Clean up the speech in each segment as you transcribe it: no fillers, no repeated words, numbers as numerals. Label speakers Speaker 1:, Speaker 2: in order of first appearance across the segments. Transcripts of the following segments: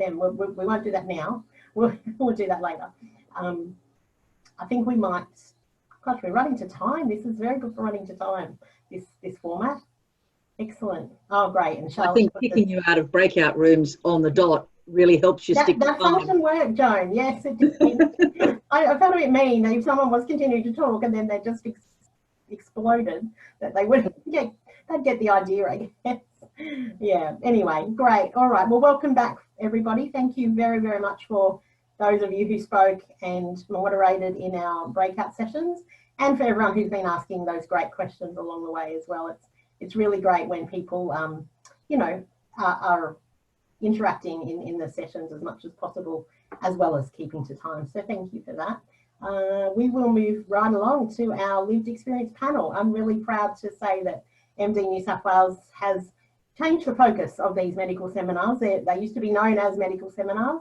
Speaker 1: them. We won't do that now. We'll do that later. I think we might, gosh, we're running to time. This is very good for running to time, this format. Excellent. Oh, great. And Charlotte,
Speaker 2: I think kicking you out of breakout rooms on the dot really helps you stick to time. That
Speaker 1: function worked, Joan. Yes, it did. I found it mean if someone was continuing to talk and then they just exploded, that they would they'd get the idea, I guess. Yeah, anyway, great. All right, well, welcome back, everybody. Thank you very, very much for those of you who spoke and moderated in our breakout sessions, and for everyone who's been asking those great questions along the way as well. It's really great when people, you know, are interacting in the sessions as much as possible, as well as keeping to time. So thank you for that. We will move right along to our lived experience panel. I'm really proud to say that MD New South Wales has changed the focus of these medical seminars. They used to be known as medical seminars.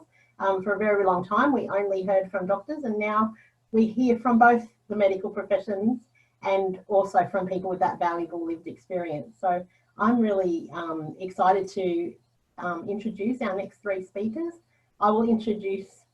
Speaker 1: For a very long time, we only heard from doctors, and now we hear from both the medical professions and also from people with that valuable lived experience. So I'm really excited to introduce our next three speakers. I will introduce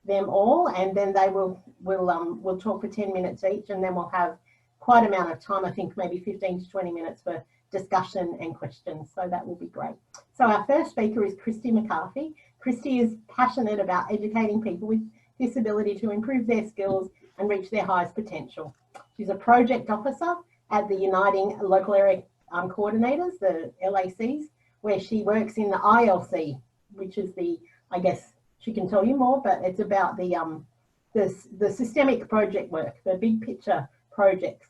Speaker 1: them all, and then they will we'll talk for 10 minutes each, and then we'll have quite an amount of time, I think maybe 15 to 20 minutes for discussion and questions. So that will be great. So our first speaker is Kristie McCarthy. Kristie is passionate about educating people with disability to improve their skills and reach their highest potential. She's a project officer at the Uniting Local Area Coordinators, the LACs, where she works in the ILC, which is the, I guess she can tell you more, but it's about the systemic project work, the big picture projects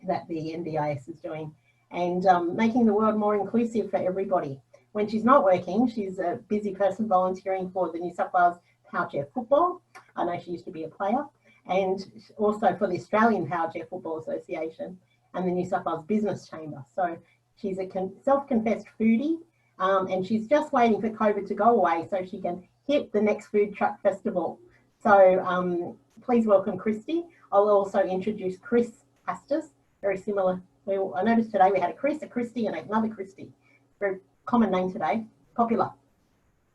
Speaker 1: that the NDIS is doing, and making the world more inclusive for everybody. When she's not working, she's a busy person volunteering for the New South Wales Power Chair Football. I know she used to be a player, and also for the Australian Power Chair Football Association and the New South Wales Business Chamber. So she's a self-confessed foodie, and she's just waiting for COVID to go away so she can hit the next food truck festival. So please welcome Kristie. I'll also introduce Chris Hastas, very similar. I noticed today we had a Chris, a Kristie, and another Kristie. Very common name today, popular.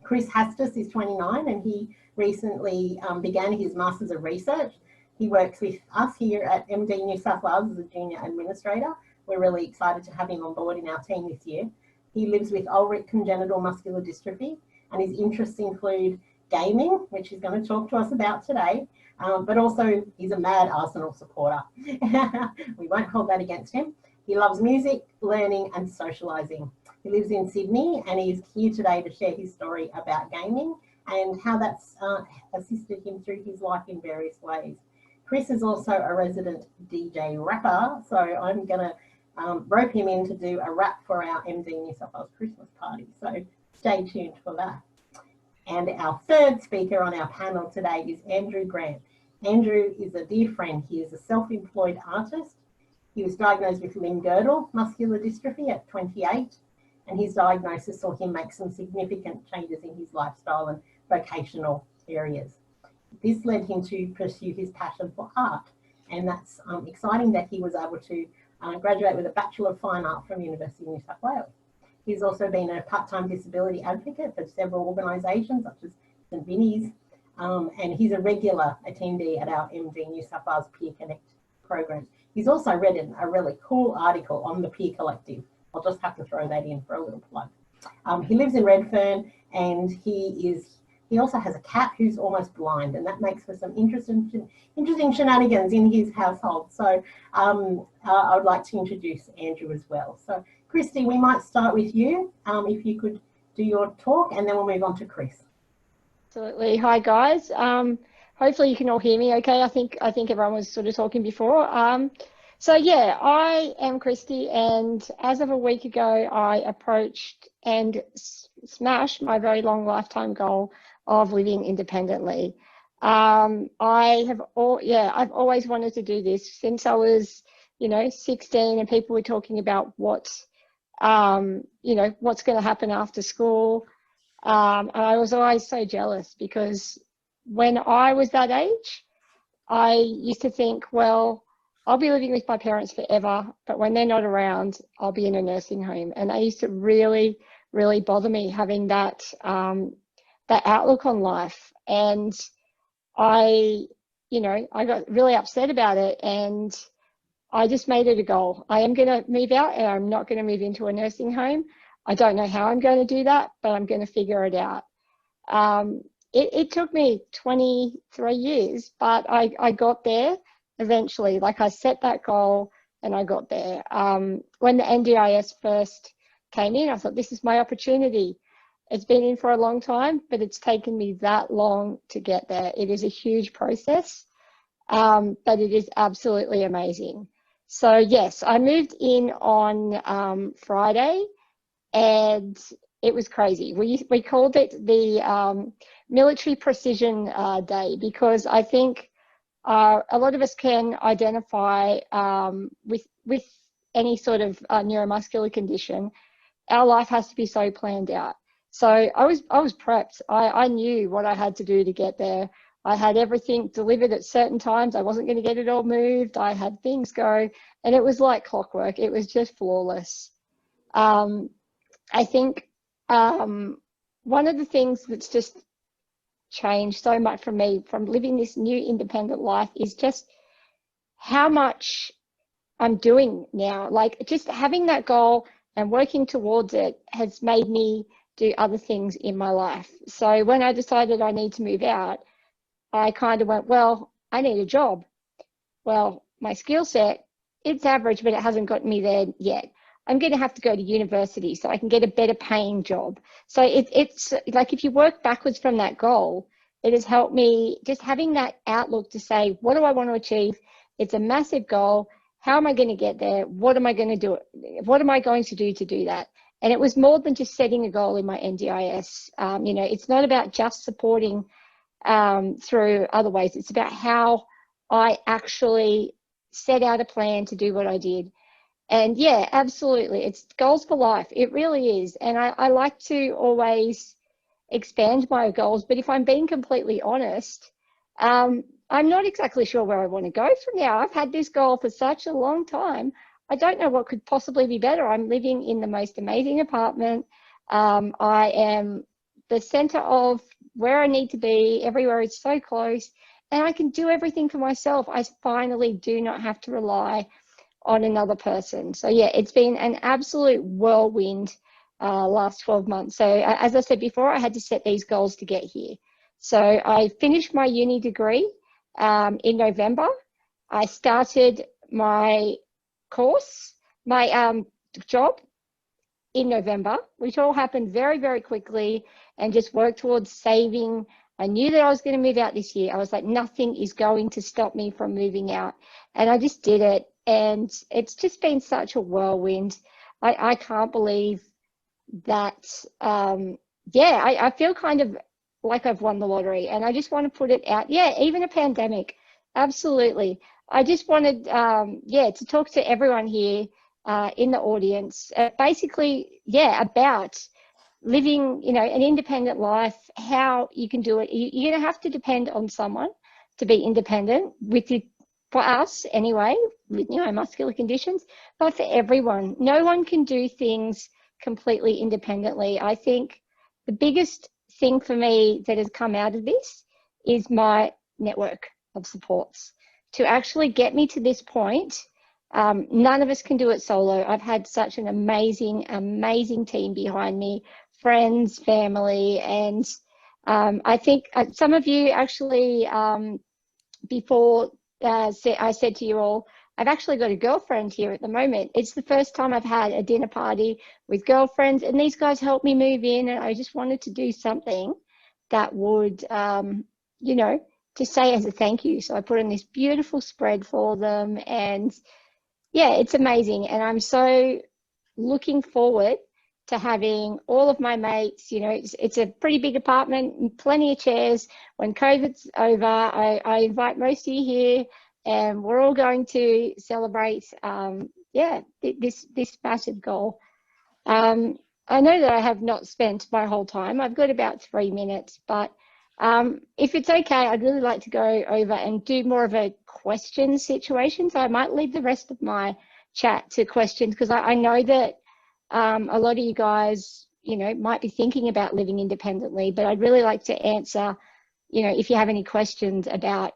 Speaker 1: Chris Hastas is 29, and he recently began his Masters of Research. He works with us here at MD New South Wales as a junior administrator. We're really excited to have him on board in our team this year. He lives with Ulrich congenital muscular dystrophy, and his interests include gaming, which he's going to talk to us about today, but also he's a mad Arsenal supporter. We won't hold that against him. He loves music, learning and socialising. He lives in Sydney, and he's here today to share his story about gaming and how that's assisted him through his life in various ways. Chris is also a resident DJ rapper, so I'm going to rope him in to do a rap for our MD New South Wales Christmas party. So stay tuned for that. And our third speaker on our panel today is Andrew Grant. Andrew is a dear friend. He is a self-employed artist. He was diagnosed with limb-girdle muscular dystrophy at 28, and his diagnosis saw him make some significant changes in his lifestyle and vocational areas. This led him to pursue his passion for art, and that's exciting that he was able to graduate with a Bachelor of Fine Art from University of New South Wales. He's also been a part-time disability advocate for several organisations such as St Vinnie's, and he's a regular attendee at our MD New South Wales Peer Connect program. He's also written a really cool article on the Peer Collective. I'll just have to throw that in for a little plug. He lives in Redfern, and he also has a cat who's almost blind, and that makes for some interesting shenanigans in his household. So I would like to introduce Andrew as well. So Kristie, we might start with you, if you could do your talk, and then we'll move on to Chris.
Speaker 3: Absolutely. Hi guys. Hopefully you can all hear me okay. I think everyone was sort of talking before. So yeah, I am Kristie, and as of a week ago, I approached and smashed my very long lifetime goal of living independently. I've always wanted to do this since I was, 16, and people were talking about what's going to happen after school. And I was always so jealous, because when I was that age, I used to think, well, I'll be living with my parents forever, but when they're not around, I'll be in a nursing home. And that used to really, really bother me, having that that outlook on life. And I got really upset about it, and I just made it a goal. I am going to move out, and I'm not going to move into a nursing home. I don't know how I'm going to do that, but I'm going to figure it out. It took me 23 years, but I got there eventually. Like, I set that goal and I got there. When the NDIS first came in, I thought, this is my opportunity. It's been in for a long time, but it's taken me that long to get there. It is a huge process, but it is absolutely amazing. So yes, I moved in on Friday, and it was crazy. We called it the military precision day, because I think a lot of us can identify with any sort of neuromuscular condition. Our life has to be so planned out. So I was prepped. I knew what I had to do to get there. I had everything delivered at certain times. I wasn't going to get it all moved. I had things go, and it was like clockwork. It was just flawless. I think one of the things that's just changed so much for me from living this new independent life is just how much I'm doing now. Like, just having that goal and working towards it has made me do other things in my life. So when I decided I need to move out, I kind of went, well, I need a job. Well, my skill set, it's average, but it hasn't got me there yet. I'm going to have to go to university so I can get a better paying job. So it's like, if you work backwards from that goal, it has helped me just having that outlook to say, what do I want to achieve? It's a massive goal. How am I going to get there? What am I going to do? What am I going to do that? And it was more than just setting a goal in my NDIS. It's not about just supporting through other ways. It's about how I actually set out a plan to do what I did. And yeah, absolutely. It's goals for life. It really is. And I like to always expand my goals. But if I'm being completely honest, I'm not exactly sure where I want to go from now. I've had this goal for such a long time. I don't know what could possibly be better. I'm living in the most amazing apartment. I am the center of where I need to be. Everywhere is so close. And I can do everything for myself. I finally do not have to rely on another person. So yeah, it's been an absolute whirlwind last 12 months. So as I said before, I had to set these goals to get here. So I finished my uni degree in November. I started my course, my job in November, which all happened very, very quickly, and just worked towards saving. I knew that I was going to move out this year. I was like, nothing is going to stop me from moving out. And I just did it. And it's just been such a whirlwind. I can't believe that, I feel kind of like I've won the lottery, and I just want to put it out. Yeah, even a pandemic, absolutely. I just wanted, to talk to everyone here in the audience, basically, about living, an independent life, how you can do it. You're going to have to depend on someone to be independent for us anyway, with muscular conditions, but for everyone. No one can do things completely independently. I think the biggest thing for me that has come out of this is my network of supports to actually get me to this point. None of us can do it solo. I've had such an amazing, amazing team behind me, friends, family, and I think some of you actually, before I said to you all, I've actually got a girlfriend here at the moment. It's the first time I've had a dinner party with girlfriends, and these guys helped me move in, and I just wanted to do something that would, to say as a thank you. So I put in this beautiful spread for them, and yeah, it's amazing. And I'm so looking forward to having all of my mates. It's a pretty big apartment, plenty of chairs. When COVID's over, I invite most of you here, and we're all going to celebrate, this massive goal. I know that I have not spent my whole time. I've got about 3 minutes, but if it's okay, I'd really like to go over and do more of a question situation. So I might leave the rest of my chat to questions, because I know that a lot of you guys might be thinking about living independently. But I'd really like to answer, if you have any questions about,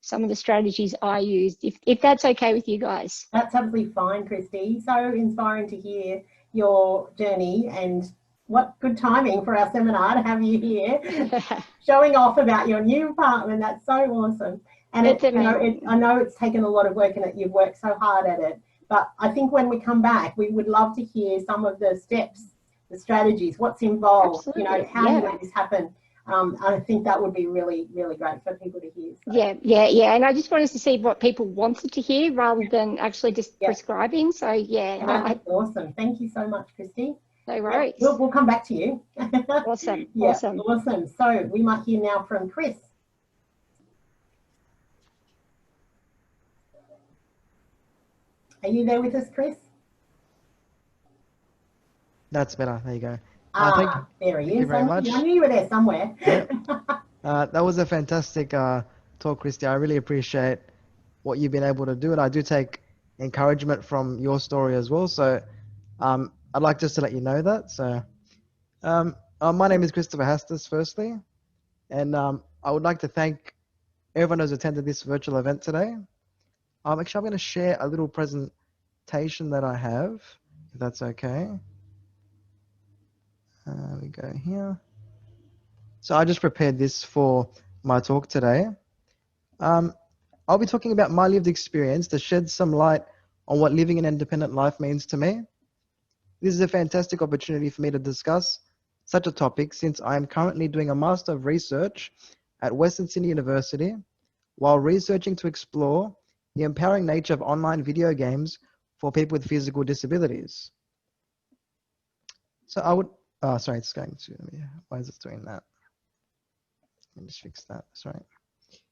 Speaker 3: some of the strategies I used, if that's okay with you guys.
Speaker 1: That's absolutely fine, Kristie. So inspiring to hear your journey, and what good timing for our seminar to have you here showing off about your new apartment. That's so awesome. And I know it's taken a lot of work and you've worked so hard at it. But I think when we come back, we would love to hear some of the steps, the strategies, what's involved,
Speaker 3: Absolutely.
Speaker 1: how you make this happen. I think that would be really, really great for people to hear. So.
Speaker 3: Yeah. And I just wanted to see what people wanted to hear rather than actually just prescribing. So,
Speaker 1: That's awesome. Thank you so much, Kristie.
Speaker 3: No worries.
Speaker 1: We'll come back to you.
Speaker 3: Awesome.
Speaker 1: Awesome. So we might hear now from Chris. Are you there with us, Chris?
Speaker 4: That's better. There you go.
Speaker 1: There he is.
Speaker 4: Thank you very much.
Speaker 1: I knew you were there somewhere.
Speaker 4: Yep. That was a fantastic talk, Kristie. I really appreciate what you've been able to do, and I do take encouragement from your story as well. So I'd like just to let you know that. So my name is Christopher Hastas, firstly, and I would like to thank everyone who's attended this virtual event today. Actually, I'm going to share a little presentation that I have, if that's okay. We go here. So I just prepared this for my talk today. I'll be talking about my lived experience to shed some light on what living an independent life means to me. This is a fantastic opportunity for me to discuss such a topic since I am currently doing a Master of Research at Western Sydney University while researching to explore the empowering nature of online video games for people with physical disabilities. So I would, sorry, it's going to, why is it doing that? Let me just fix that, sorry.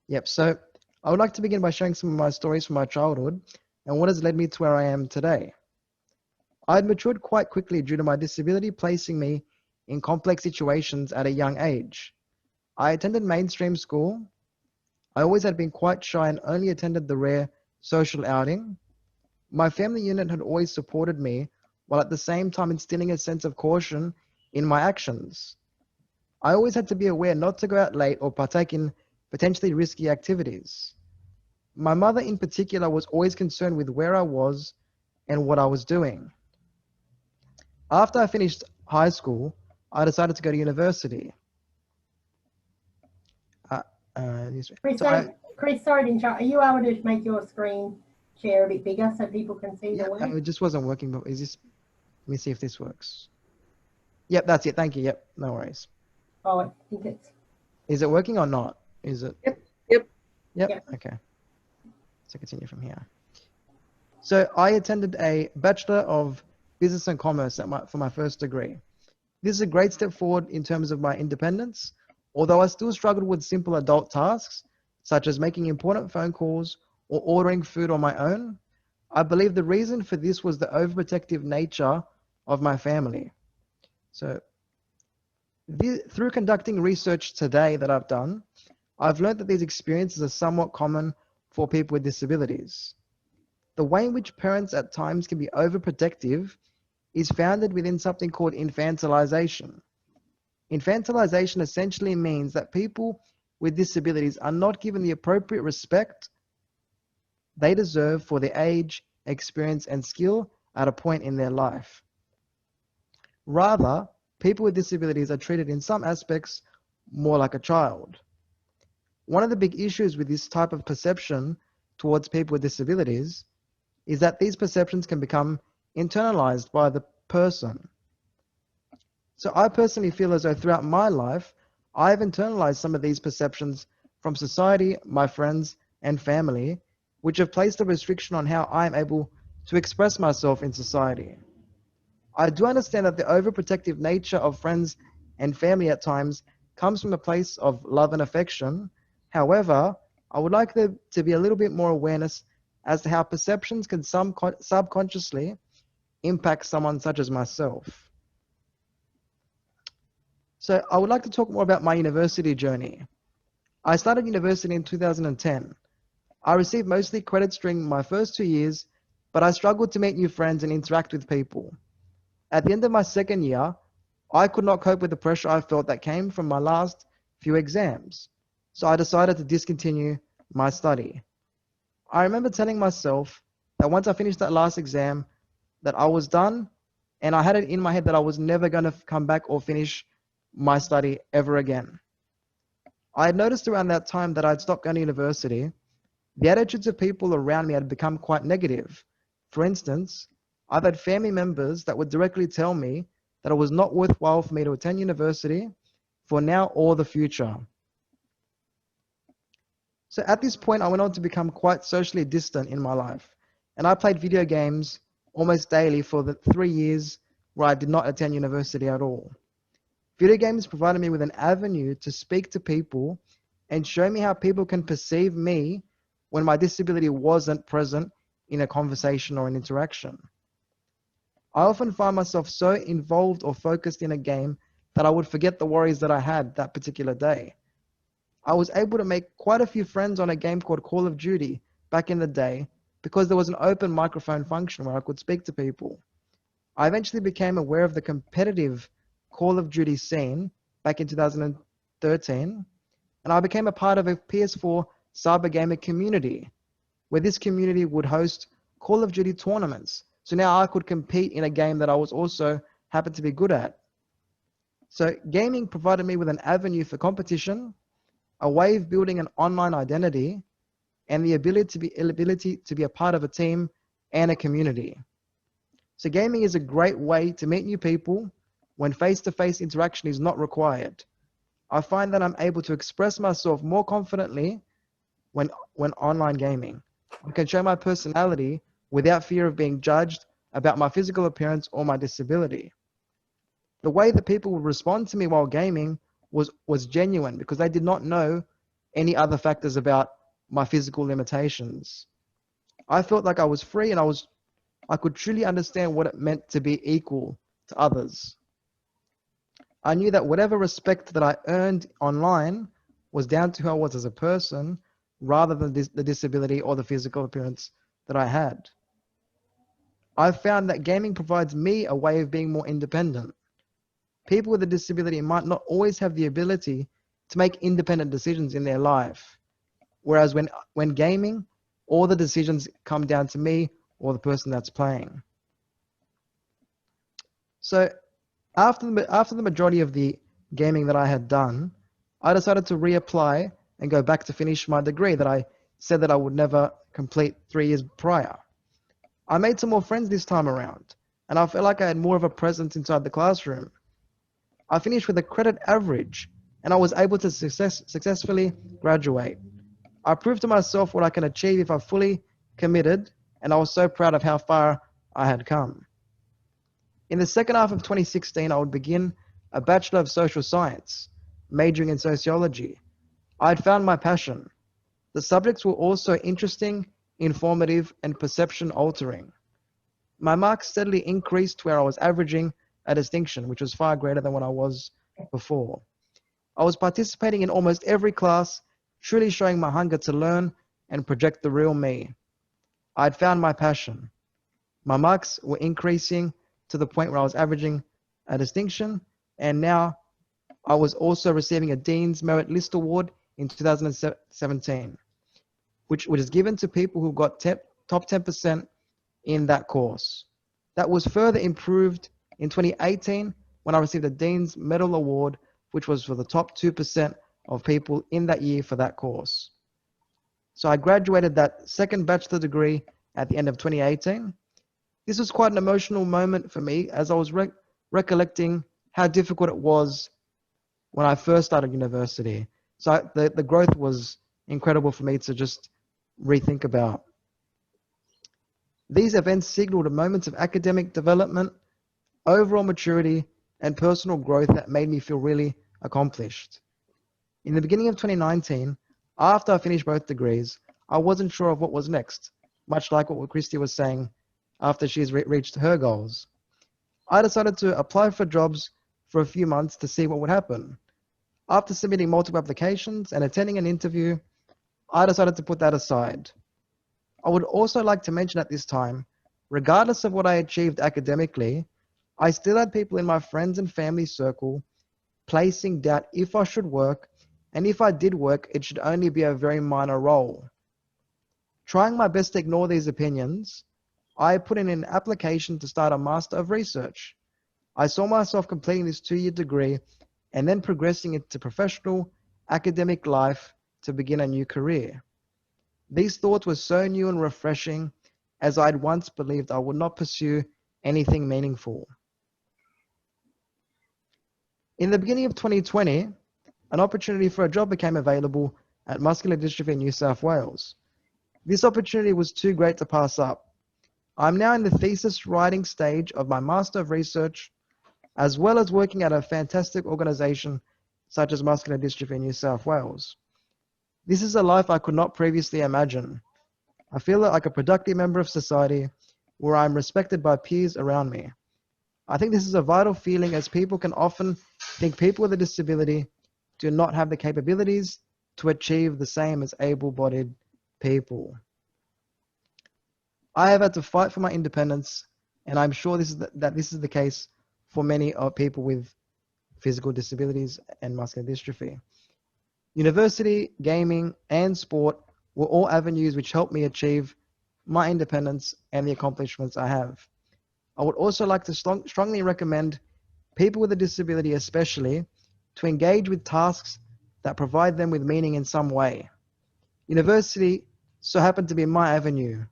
Speaker 4: Yep, so I would like to begin by sharing some of my stories from my childhood and what has led me to where I am today. I had matured quite quickly due to my disability placing me in complex situations at a young age. I attended mainstream school. I always had been quite shy and only attended the rare social outing. My family unit had always supported me while at the same time instilling a sense of caution in my actions. I always had to be aware not to go out late or partake in potentially risky activities. My mother in particular was always concerned with where I was and what I was doing. After I finished high school, I decided to go to university.
Speaker 1: Chris, sorry to interrupt. Are you able to make your screen share a bit bigger so people can see the work?
Speaker 4: It just wasn't working, but is this, let me see if this works. Yep, that's it. Thank you. Yep, no worries.
Speaker 1: Oh, I think it's...
Speaker 4: Is it working or not? Is it?
Speaker 2: Yep.
Speaker 4: Okay. So continue from here. So I attended a Bachelor of Business and Commerce for my first degree. This is a great step forward in terms of my independence, although I still struggled with simple adult tasks, such as making important phone calls or ordering food on my own. I believe the reason for this was the overprotective nature of my family. So through conducting research today that I've done, I've learned that these experiences are somewhat common for people with disabilities. The way in which parents at times can be overprotective is founded within something called infantilization. Infantilization essentially means that people with disabilities are not given the appropriate respect they deserve for their age, experience, and skill at a point in their life. Rather, people with disabilities are treated in some aspects more like a child. One of the big issues with this type of perception towards people with disabilities is that these perceptions can become internalized by the person. So I personally feel as though throughout my life, I have internalized some of these perceptions from society, my friends, and family, which have placed a restriction on how I am able to express myself in society. I do understand that the overprotective nature of friends and family at times comes from a place of love and affection. However, I would like there to be a little bit more awareness as to how perceptions can subconsciously impact someone such as myself. So I would like to talk more about my university journey. I started university in 2010. I received mostly credits during my first 2 years, but I struggled to meet new friends and interact with people. At the end of my second year, I could not cope with the pressure I felt that came from my last few exams, so I decided to discontinue my study. I remember telling myself that once I finished that last exam, that I was done, and I had it in my head that I was never going to come back or finish my study ever again. I had noticed around that time that I'd stopped going to university. The attitudes of people around me had become quite negative. For instance, I've had family members that would directly tell me that it was not worthwhile for me to attend university for now or the future. So at this point, I went on to become quite socially distant in my life, and I played video games almost daily for the 3 years where I did not attend university at all. Video games provided me with an avenue to speak to people and show me how people can perceive me when my disability wasn't present in a conversation or an interaction. I often find myself so involved or focused in a game that I would forget the worries that I had that particular day. I was able to make quite a few friends on a game called Call of Duty back in the day because there was an open microphone function where I could speak to people. I eventually became aware of the competitive Call of Duty scene back in 2013, and I became a part of a PS4 cyber gamer community, where this community would host Call of Duty tournaments. So now I could compete in a game that I was also happened to be good at. So gaming provided me with an avenue for competition, a way of building an online identity, and the ability to be a part of a team and a community. So gaming is a great way to meet new people when face-to-face interaction is not required. I find that I'm able to express myself more confidently when online gaming. I can show my personality without fear of being judged about my physical appearance or my disability. The way that people would respond to me while gaming was genuine because they did not know any other factors about my physical limitations. I felt like I was free and I could truly understand what it meant to be equal to others. I knew that whatever respect that I earned online was down to who I was as a person rather than the disability or the physical appearance that I had. I found that gaming provides me a way of being more independent. People with a disability might not always have the ability to make independent decisions in their life. Whereas when gaming, all the decisions come down to me or the person that's playing. So after the majority of the gaming that I had done, I decided to reapply and go back to finish my degree that I said that I would never complete 3 years prior. I made some more friends this time around, and I felt like I had more of a presence inside the classroom. I finished with a credit average, and I was able to successfully graduate. I proved to myself what I can achieve if I fully committed, and I was so proud of how far I had come. In the second half of 2016, I would begin a Bachelor of Social Science, majoring in sociology. I had found my passion. The subjects were also interesting, informative, and perception altering. My marks steadily increased where I was averaging a distinction, which was far greater than what I was before. I was participating in almost every class, truly showing my hunger to learn and project the real me. I had found my passion. My marks were increasing to the point where I was averaging a distinction, and now I was also receiving a Dean's Merit List Award in 2017, which is given to people who got top 10% in that course. That was further improved in 2018 when I received a Dean's Medal Award, which was for the top 2% of people in that year for that course. So I graduated that second bachelor degree at the end of 2018. This was quite an emotional moment for me as I was recollecting how difficult it was when I first started university. So the growth was incredible for me to just rethink about. These events signaled moments of academic development, overall maturity, and personal growth that made me feel really accomplished. In the beginning of 2019, after I finished both degrees, I wasn't sure of what was next, much like what Kristie was saying after she's reached her goals. I decided to apply for jobs for a few months to see what would happen. After submitting multiple applications and attending an interview, I decided to put that aside. I would also like to mention at this time, regardless of what I achieved academically, I still had people in my friends and family circle placing doubt if I should work, and if I did work, it should only be a very minor role. Trying my best to ignore these opinions, I put in an application to start a Master of Research. I saw myself completing this 2-year degree and then progressing into professional, academic life to begin a new career. These thoughts were so new and refreshing, as I'd once believed I would not pursue anything meaningful. In the beginning of 2020, an opportunity for a job became available at Muscular Dystrophy New South Wales. This opportunity was too great to pass up. I'm now in the thesis writing stage of my Master of Research, as well as working at a fantastic organization such as Muscular Dystrophy New South Wales. This is a life I could not previously imagine. I feel like a productive member of society where I'm respected by peers around me. I think this is a vital feeling, as people can often think people with a disability do not have the capabilities to achieve the same as able-bodied people. I have had to fight for my independence, and I'm sure that this is the case for many people with physical disabilities and muscular dystrophy. University, gaming, and sport were all avenues which helped me achieve my independence and the accomplishments I have. I would also like to strongly recommend people with a disability especially to engage with tasks that provide them with meaning in some way. University so happened to be my avenue.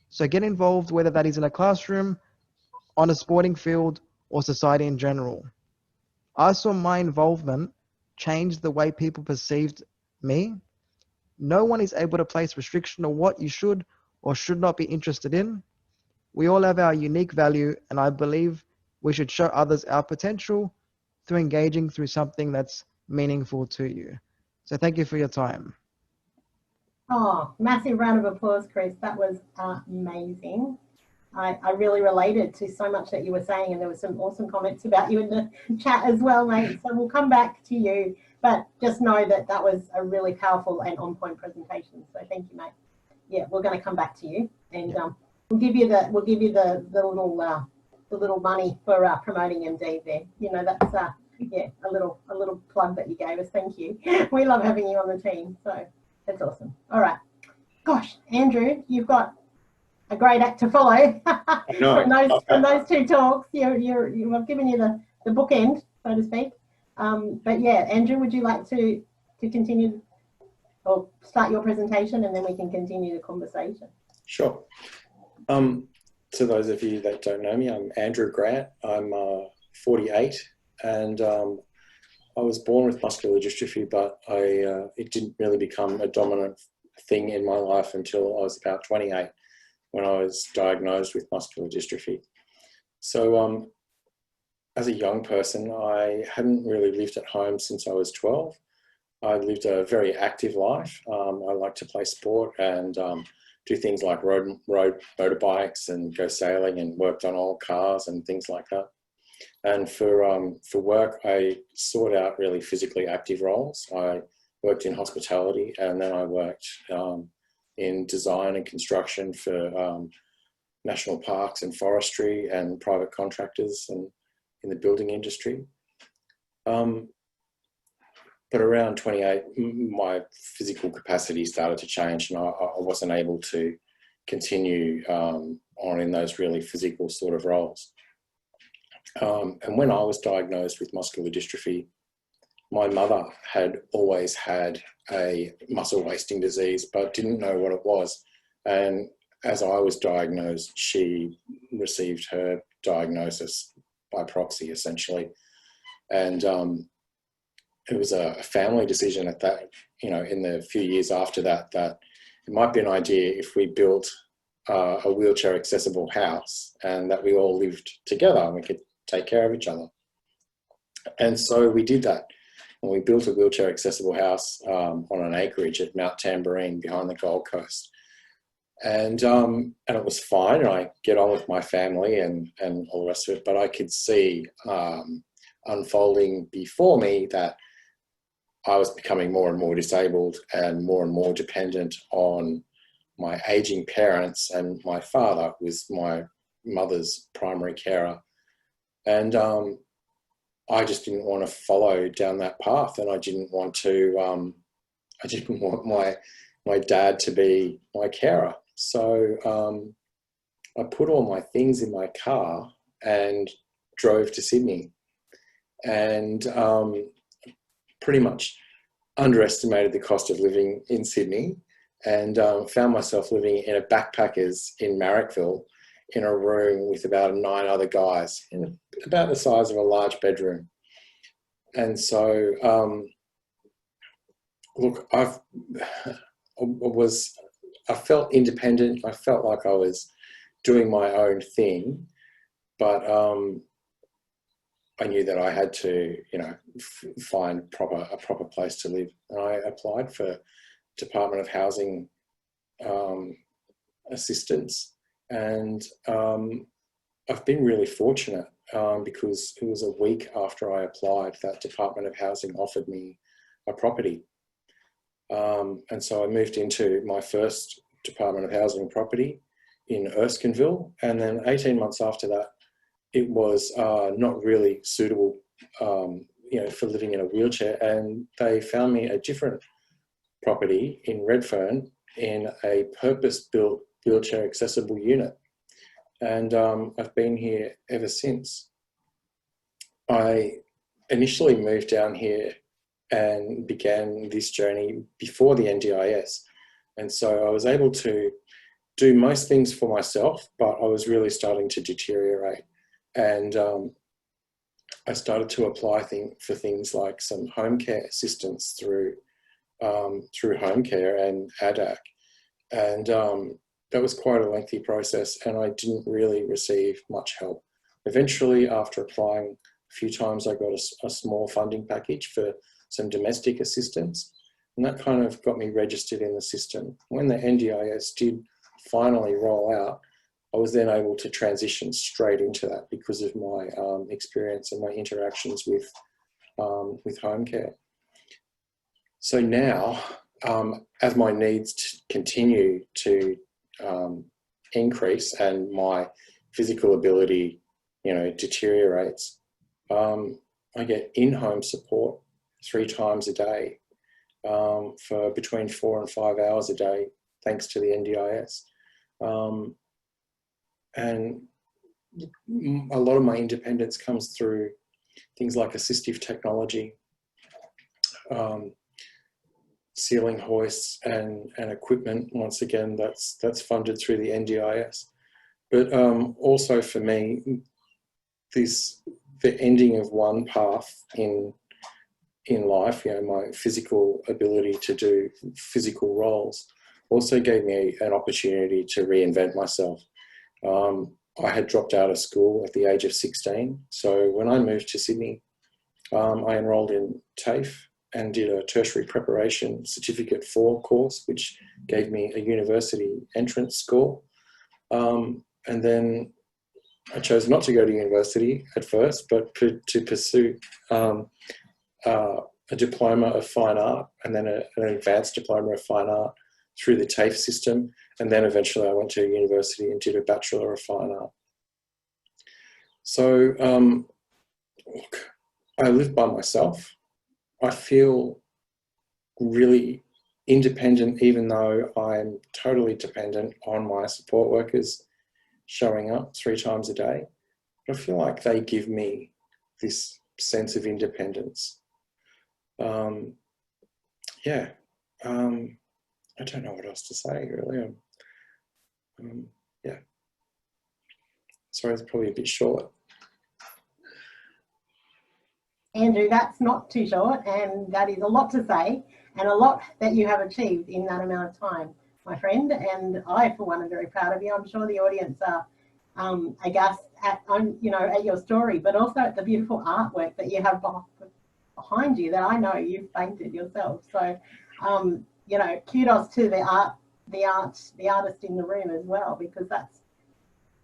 Speaker 4: So get involved, whether that is in a classroom, on a sporting field, or society in general. I saw my involvement change the way people perceived me. No one is able to place restriction on what you should or should not be interested in. We all have our unique value, and I believe we should show others our potential through engaging through something that's meaningful to you. So thank you for your time.
Speaker 1: Oh, massive round of applause, Chris. That was amazing. I really related to so much that you were saying, and there were some awesome comments about you in the chat as well, mate. So we'll come back to you, but just know that that was a really powerful and on-point presentation. So thank you, mate. Yeah, we're going to come back to you, and we'll give you the little money for promoting MD there. You know, that's yeah, a little plug that you gave us. Thank you. We love having you on the team. So that's awesome. All right, gosh, Andrew, you've got a great act to follow from those two talks. I've given you the bookend, so to speak. But yeah, Andrew, would you like to continue or start your presentation, and then we can continue the conversation?
Speaker 5: Sure. To those of you that don't know me, I'm Andrew Grant. I'm 48, and I was born with muscular dystrophy, but it didn't really become a dominant thing in my life until I was about 28, when I was diagnosed with muscular dystrophy. So as a young person, I hadn't really lived at home since I was 12. I lived a very active life. I like to play sport and do things like road motorbikes and go sailing, and worked on old cars and things like that. And for work, I sought out really physically active roles. I worked in hospitality, and then I worked in design and construction for national parks and forestry and private contractors and in the building industry. But around 28, my physical capacity started to change, and I wasn't able to continue on in those really physical sort of roles. And when I was diagnosed with muscular dystrophy, my mother had always had a muscle wasting disease, but didn't know what it was. And as I was diagnosed, she received her diagnosis by proxy, essentially. And it was a family decision at that, in the few years after that, that it might be an idea if we built a wheelchair accessible house, and that we all lived together and we could take care of each other. And so we did that. And we built a wheelchair accessible house on an acreage at Mount Tambourine behind the Gold Coast. And it was fine, and I get on with my family and all the rest of it, but I could see unfolding before me that I was becoming more and more disabled and more dependent on my aging parents, and my father was my mother's primary carer. And I just didn't want to follow down that path, and I didn't want my dad to be my carer. So I put all my things in my car and drove to Sydney, and pretty much underestimated the cost of living in Sydney, and found myself living in a backpackers in Marrickville in a room with about 9 other guys in about the size of a large bedroom. And so, look, I felt independent. I felt like I was doing my own thing, but I knew that I had to, find a proper place to live. And I applied for Department of Housing assistance, and I've been really fortunate because it was a week after I applied that Department of Housing offered me a property. And so I moved into my first Department of Housing property in Erskineville, and then 18 months after that, it was not really suitable, for living in a wheelchair, and they found me a different property in Redfern in a purpose-built wheelchair accessible unit, and I've been here ever since. I initially moved down here and began this journey before the NDIS, and so I was able to do most things for myself, but I was really starting to deteriorate, and I started to apply for things like some home care assistance through home care and ADAC, and that was quite a lengthy process, and I didn't really receive much help. Eventually, after applying a few times, I got a small funding package for some domestic assistance, and that kind of got me registered in the system. When the NDIS did finally roll out, I was then able to transition straight into that because of my experience and my interactions with home care. So now, as my needs continue to increase and my physical ability, deteriorates, I get in-home support 3 times a day for between 4 and 5 hours a day, thanks to the NDIS. And a lot of my independence comes through things like assistive technology, ceiling hoists and equipment. Once again, that's funded through the NDIS. But also for me, the ending of one path in life, my physical ability to do physical roles, also gave me an opportunity to reinvent myself. I had dropped out of school at the age of 16. So when I moved to Sydney, I enrolled in TAFE and did a tertiary preparation certificate 4 course, which gave me a university entrance score. And then I chose not to go to university at first, but to pursue a diploma of fine art, and then an advanced diploma of fine art through the TAFE system. And then eventually I went to university and did a Bachelor of Fine Art. So, look, I live by myself. I feel really independent, even though I'm totally dependent on my support workers showing up 3 times a day. But I feel like they give me this sense of independence. I don't know what else to say, really. Sorry, it's probably a bit short.
Speaker 1: Andrew, that's not too short, and that is a lot to say, and a lot that you have achieved in that amount of time, my friend. And I, for one, am very proud of you. I'm sure the audience are aghast at your story, but also at the beautiful artwork that you have behind you that I know you've painted yourself. So, kudos to the artist in the room as well, because that's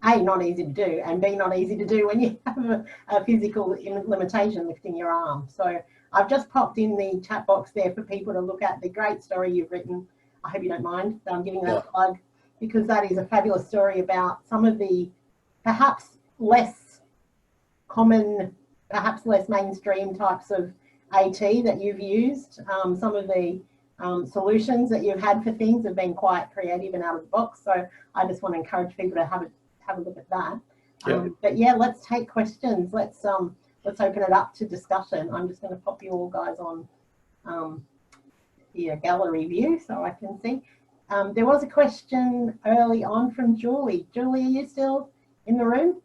Speaker 1: A, not easy to do, and B, not easy to do when you have a physical limitation lifting your arm. So I've just popped in the chat box there for people to look at the great story you've written. I hope you don't mind that I'm giving that a plug, because that is a fabulous story about some of the perhaps less common, perhaps less mainstream types of AT that you've used. Some of the solutions that you've had for things have been quite creative and out of the box. So I just want to encourage people to have a look at that. But yeah, let's take questions. Let's open it up to discussion. I'm just going to pop you all guys on the gallery view so I can see. There was a question early on from Julie. Julie, are you still in the room?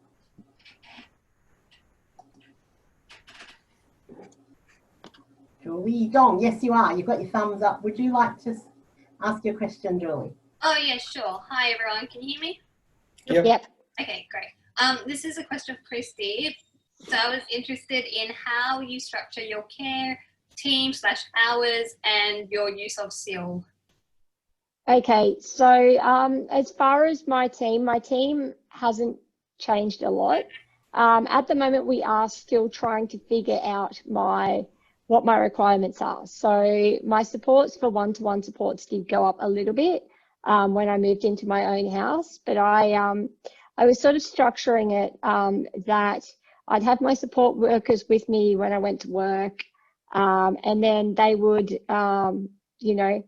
Speaker 1: Julie Dong, yes you are. You've got your thumbs up. Would you like to ask your question, Julie?
Speaker 6: Oh yeah, sure. Hi everyone, can you hear me?
Speaker 2: Yep.
Speaker 6: Okay, great. This is a question for Kristie. So I was interested in how you structure your care team / hours and your use of SEAL.
Speaker 3: Okay, so as far as my team hasn't changed a lot. At the moment, we are still trying to figure out what my requirements are. So my supports for one-to-one supports did go up a little bit when I moved into my own house, but I was sort of structuring it that I'd have my support workers with me when I went to work, and then they would, you know,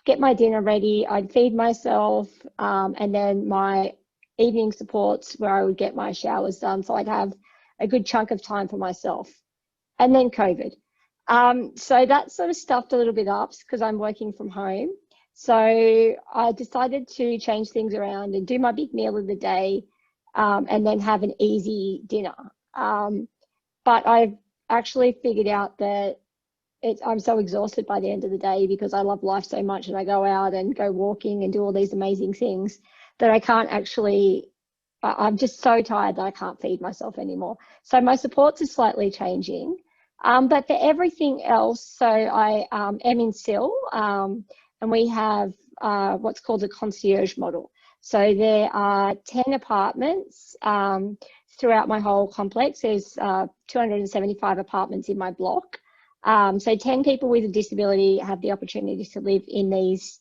Speaker 3: get my dinner ready, I'd feed myself, and then my evening supports where I would get my showers done. So I'd have a good chunk of time for myself. And then COVID. So that sort of stuffed a little bit up because I'm working from home. So I decided to change things around and do my big meal of the day, and then have an easy dinner. But I've actually figured out that I'm so exhausted by the end of the day because I love life so much and I go out and go walking and do all these amazing things that I can't actually, I'm just so tired that I can't feed myself anymore. So my supports are slightly changing. But for everything else, so I am in SIL, and we have what's called a concierge model. So there are 10 apartments throughout my whole complex. There's 275 apartments in my block. So 10 people with a disability have the opportunity to live in this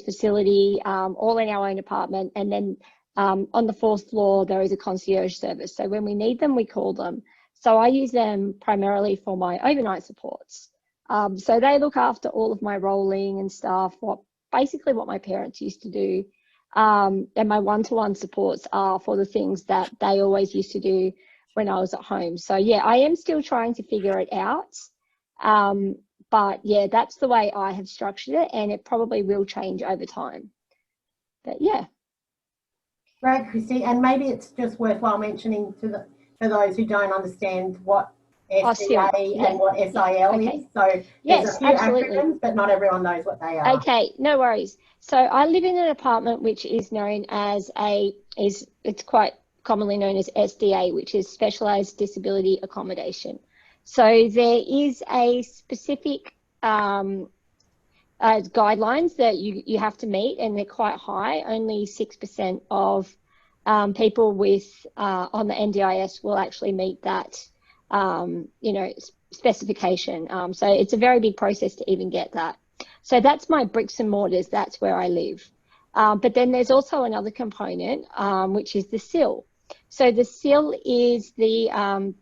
Speaker 3: facility, all in our own apartment. And then on the 4th floor, there is a concierge service. So when we need them, we call them. So I use them primarily for my overnight supports. So they look after all of my rolling and stuff, basically what my parents used to do. And my one-to-one supports are for the things that they always used to do when I was at home. So yeah, I am still trying to figure it out. But yeah, that's the way I have structured it, and it probably will change over time. But yeah.
Speaker 1: Great, Kristie. And maybe it's just worthwhile mentioning for those who don't understand what SDA and what SIL is. So there's a few acronyms, but not everyone knows what they are.
Speaker 3: Okay, no worries. So I live in an apartment which is known as it's quite commonly known as SDA, which is Specialised Disability Accommodation. So there is a specific guidelines that you have to meet, and they're quite high. Only 6% of people with on the NDIS will actually meet that, you know, specification. So it's a very big process to even get that. So that's my bricks and mortars. That's where I live. But then there's also another component, which is the SIL. So the SIL is the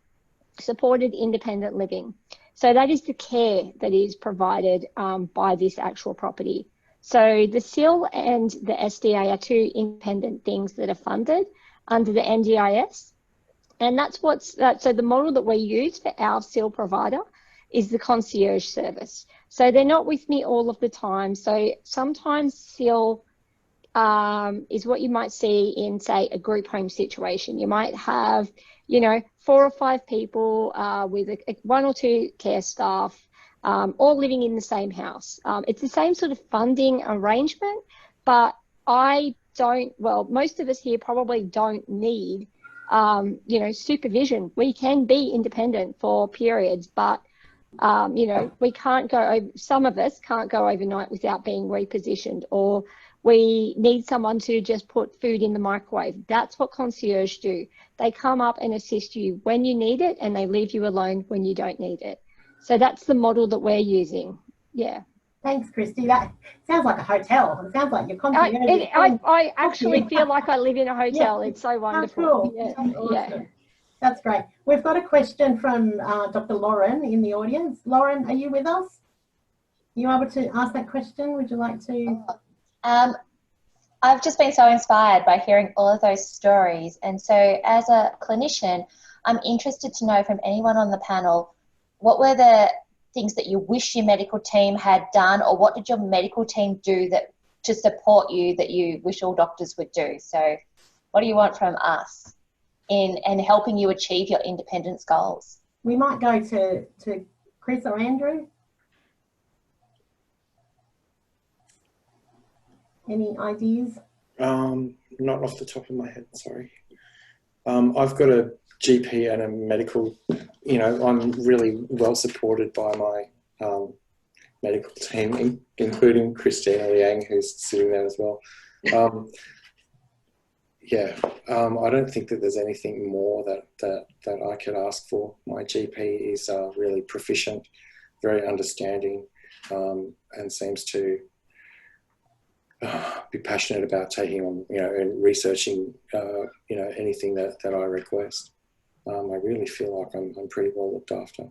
Speaker 3: supported independent living. So that is the care that is provided by this actual property. So the SIL and the SDA are two independent things that are funded under the NDIS. And that's so the model that we use for our SIL provider is the concierge service. So they're not with me all of the time. So sometimes SIL is what you might see in, say, a group home situation. You might have, you know, 4 or 5 people with 1 or 2 care staff, all living in the same house. It's the same sort of funding arrangement, but most of us here probably don't need, you know, supervision. We can be independent for periods, but, you know, some of us can't go overnight without being repositioned, or we need someone to just put food in the microwave. That's what concierge do. They come up and assist you when you need it, and they leave you alone when you don't need it. So that's the model that we're using. Yeah.
Speaker 1: Thanks, Kristie. That sounds like a hotel. It sounds like you're concierge.
Speaker 3: I actually feel like I live in a hotel. Yeah. It's so wonderful.
Speaker 1: Cool.
Speaker 3: Yeah.
Speaker 1: That's awesome. That's great. We've got a question from Dr. Lauren in the audience. Lauren, are you with us? Are you able to ask that question? Would you like to?
Speaker 7: I've just been so inspired by hearing all of those stories. And so as a clinician, I'm interested to know from anyone on the panel, what were the things that you wish your medical team had done, or what did your medical team do that to support you that you wish all doctors would do? So what do you want from us in helping you achieve your independence goals?
Speaker 1: We might go to Chris or Andrew. Any ideas?
Speaker 5: Not off the top of my head, sorry. I've got a GP and a medical, I'm really well supported by my medical team, including Christina Liang, who's sitting there as well. I don't think that there's anything more that I could ask for. My GP is really proficient, very understanding, and seems to be passionate about taking on, and researching, anything that I request. I really feel like I'm pretty well looked after.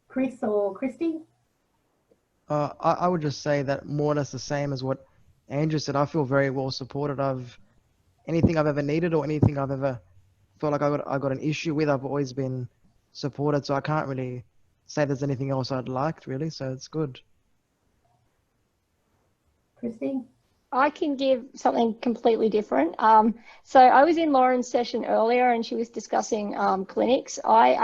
Speaker 1: Chris or Kristie?
Speaker 4: I would just say that more or less the same as what Andrew said. I feel very well supported. Anything I've ever needed or anything I've ever felt like I got an issue with, I've always been supported. So I can't really say there's anything else I'd liked, really. So it's good.
Speaker 1: Kristie?
Speaker 3: I can give something completely different. So I was in Lauren's session earlier and she was discussing clinics. I'm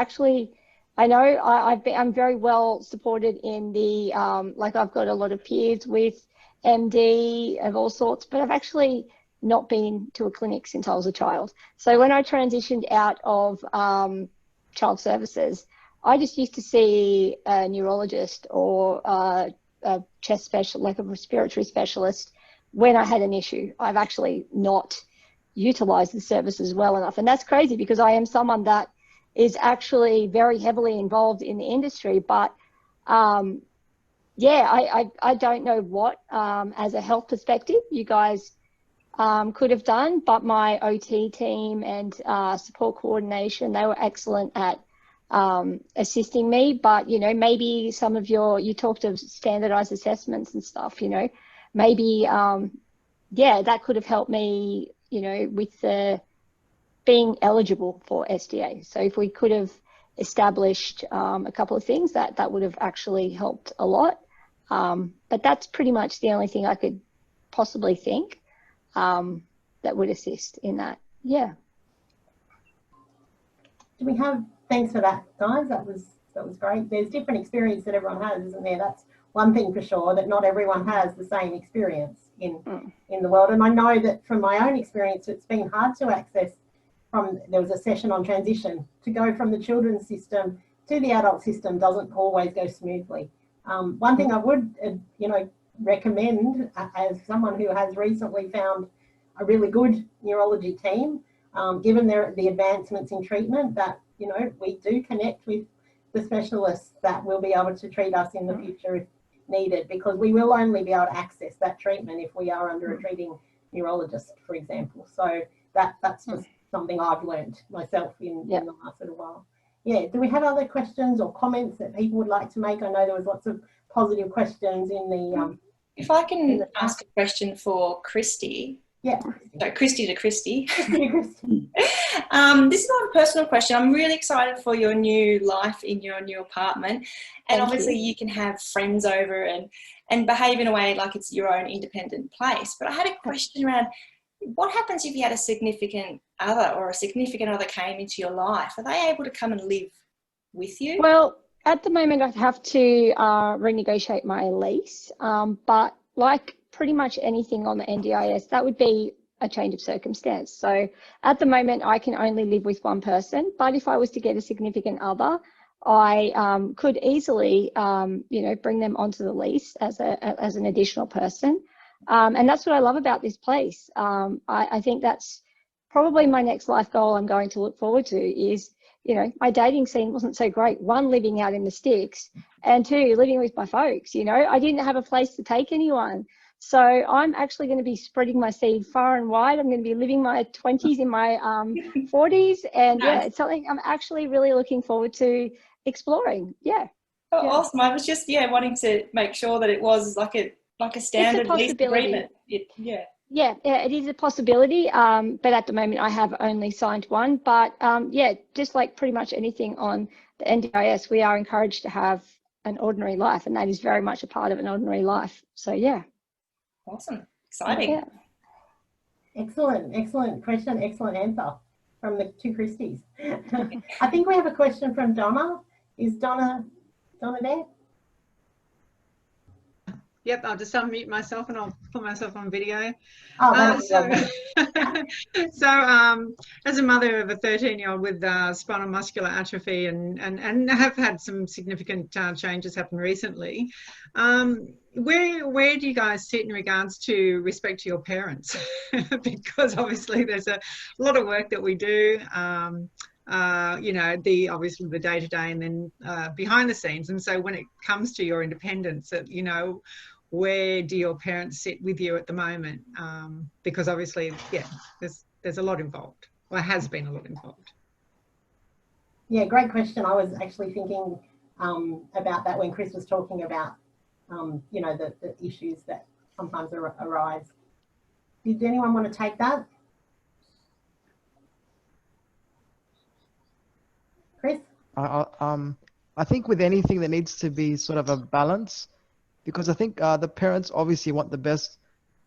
Speaker 3: very well supported in the, I've got a lot of peers with MD of all sorts, but I've actually not been to a clinic since I was a child. So when I transitioned out of child services, I just used to see a neurologist or a chest specialist, like a respiratory specialist, when I had an issue. I've actually not utilised the services well enough. And that's crazy because I am someone that is actually very heavily involved in the industry. But I don't know what, as a health perspective, you guys could have done, but my OT team and support coordination, they were excellent at assisting me. But, maybe some of you talked of standardized assessments and stuff, maybe, that could have helped me, with being eligible for SDA. So if we could have established a couple of things, that would have actually helped a lot. But that's pretty much the only thing I could possibly think that would assist in that. Yeah.
Speaker 1: Do we have, thanks for that, guys. That was great. There's different experience that everyone has, isn't there? That's one thing for sure, that not everyone has the same experience in the world. And I know that from my own experience, it's been hard to access there was a session on transition. To go from the children's system to the adult system doesn't always go smoothly. One thing I would, recommend as someone who has recently found a really good neurology team, given the advancements in treatment, that, we do connect with the specialists that will be able to treat us in the future if needed, because we will only be able to access that treatment if we are under a treating neurologist, for example. So that's just something I've learned myself in the last little while. Yeah, do we have other questions or comments that people would like to make? I know there was lots of positive questions in the...
Speaker 8: if I can ask a question for Kristie.
Speaker 1: Yeah.
Speaker 8: So Kristie to Kristie.
Speaker 1: Kristie.
Speaker 8: This is not a personal question. I'm really excited for your new life in your new apartment. And obviously you can have friends over and behave in a way like it's your own independent place. But I had a question around, what happens if you had a significant other or a significant other came into your life? Are they able to come and live with you?
Speaker 3: Well, at the moment I'd have to renegotiate my lease, but like pretty much anything on the NDIS, that would be a change of circumstance. So at the moment I can only live with one person, but if I was to get a significant other, I could easily, bring them onto the lease as an additional person. And that's what I love about this place. I think that's probably my next life goal I'm going to look forward to is, my dating scene wasn't so great. One, living out in the sticks, and two, living with my folks. I didn't have a place to take anyone. So I'm actually going to be spreading my seed far and wide. I'm going to be living my 20s in my 40s. And yeah,
Speaker 8: Nice.
Speaker 3: it's something I'm actually really looking forward to exploring. Yeah.
Speaker 8: Oh,
Speaker 3: Yeah.
Speaker 8: awesome. I was just wanting to make sure that it was like a standard lease agreement. Yeah,
Speaker 3: it is a possibility. But at the moment I have only signed one. But yeah, just like pretty much anything on the NDIS, we are encouraged to have an ordinary life, and that is very much a part of an ordinary life. So yeah.
Speaker 8: awesome, exciting.
Speaker 3: Yeah.
Speaker 1: Excellent question, excellent answer from the two Kristies. I think we have a question from Donna. Is Donna there?
Speaker 9: Yep, I'll just unmute myself and I'll put myself on video.
Speaker 1: Oh,
Speaker 9: As a mother of a 13-year-old with spinal muscular atrophy and have had some significant changes happen recently, where do you guys sit in regards to respect to your parents? Because obviously there's a lot of work that we do. Obviously the day-to-day and then behind the scenes. And so when it comes to your independence, where do your parents sit with you at the moment? Because obviously, yeah, there's a lot involved. Well, has been a lot involved.
Speaker 1: Yeah, great question. I was actually thinking about that when Chris was talking about, the issues that sometimes arise. Did anyone want to take that? Chris?
Speaker 4: I think with anything there needs to be sort of a balance, because I think the parents obviously want the best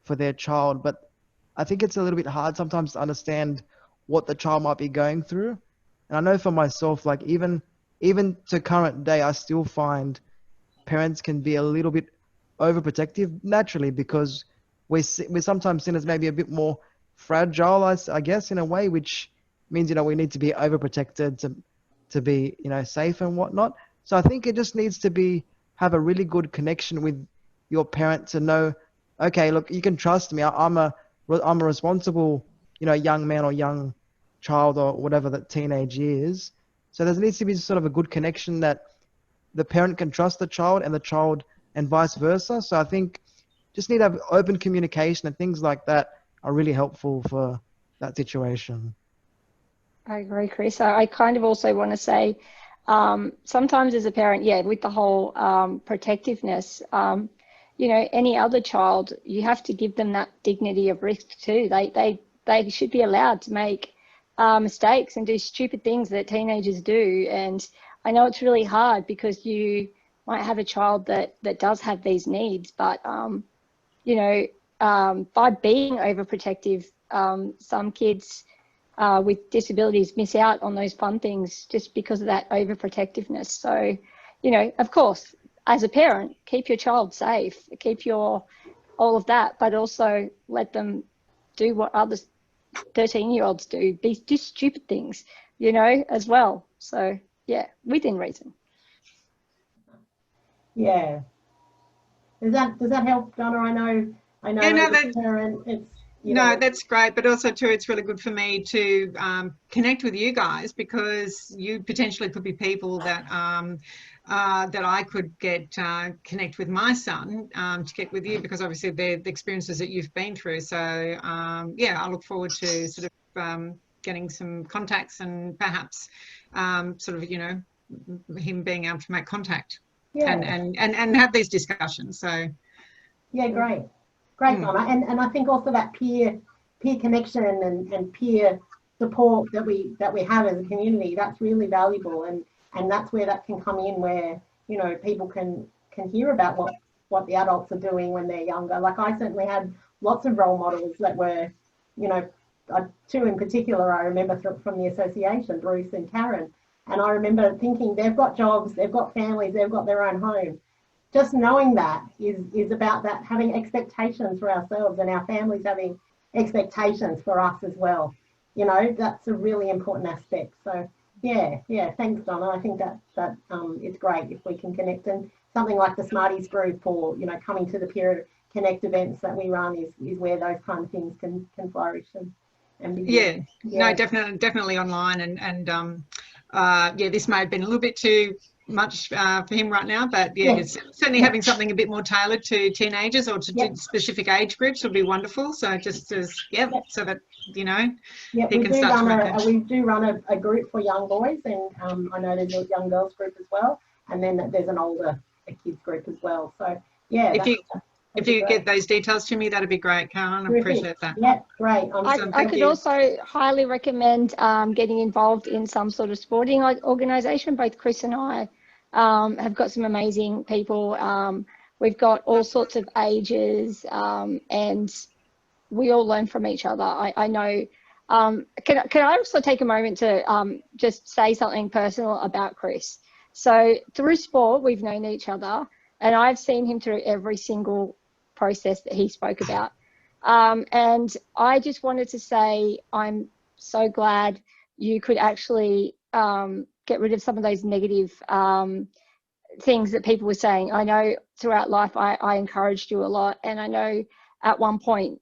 Speaker 4: for their child, but I think it's a little bit hard sometimes to understand what the child might be going through. And I know for myself, like even to current day, I still find parents can be a little bit overprotective naturally, because we're sometimes seen as maybe a bit more fragile, I guess, in a way, which means, we need to be overprotected to be, safe and whatnot. So I think it just needs to have a really good connection with your parent to know, okay, look, you can trust me. I'm a responsible, young man or young child or whatever that teenage is. So there needs to be sort of a good connection that the parent can trust the child and the child and vice versa. So I think just need to have open communication, and things like that are really helpful for that situation.
Speaker 3: I agree, Chris. I kind of also want to say, sometimes as a parent, with the whole protectiveness, any other child, you have to give them that dignity of risk too. They should be allowed to make mistakes and do stupid things that teenagers do. And I know it's really hard because you might have a child that does have these needs, but by being overprotective, some kids with disabilities miss out on those fun things just because of that overprotectiveness. So, of course, as a parent, keep your child safe, keep all of that, but also let them do what other 13-year-olds do, do stupid things, as well. So, yeah, within reason.
Speaker 1: Yeah. Does that help, Donna? I know.
Speaker 9: Yeah,
Speaker 1: as a parent, it's.
Speaker 9: No, that's great, but also too, it's really good for me to connect with you guys, because you potentially could be people that that I could get connect with my son to get with you, because obviously they're the experiences that you've been through. So I look forward to sort of getting some contacts and perhaps sort of him being able to make contact and have these discussions. So
Speaker 1: yeah, great, Donna, and I think also that peer connection and peer support that we have as a community, that's really valuable, and that's where that can come in, where people can hear about what the adults are doing when they're younger. Like I certainly had lots of role models that were, two in particular I remember from the association, Bruce and Karen, and I remember thinking they've got jobs, they've got families, they've got their own home. Just knowing that is about that, having expectations for ourselves and our families having expectations for us as well. That's a really important aspect. So yeah, thanks, Donna. I think that it's great if we can connect, and something like the Smarties group or coming to the Peer Connect events that we run is where those kind of things can flourish and be.
Speaker 9: No, definitely online, and this may have been a little bit too much for him right now, but yeah, certainly having something a bit more tailored to teenagers or to specific age groups would be wonderful. So just as so that he can start to work.
Speaker 1: We do run a group for young boys, and I know there's a young girls group as well, and then there's an older kids group as well. So yeah,
Speaker 9: if you get those details to me, that'd be great, Caroline. I appreciate that.
Speaker 1: Yeah, great.
Speaker 3: I could also highly recommend getting involved in some sort of sporting organisation. Both Chris and I have got some amazing people. We've got all sorts of ages, and we all learn from each other. I know. Can I also take a moment to just say something personal about Chris? So through sport, we've known each other, and I've seen him through every single process that he spoke about. And I just wanted to say I'm so glad you could actually get rid of some of those negative things that people were saying. I know throughout life I encouraged you a lot, and I know at one point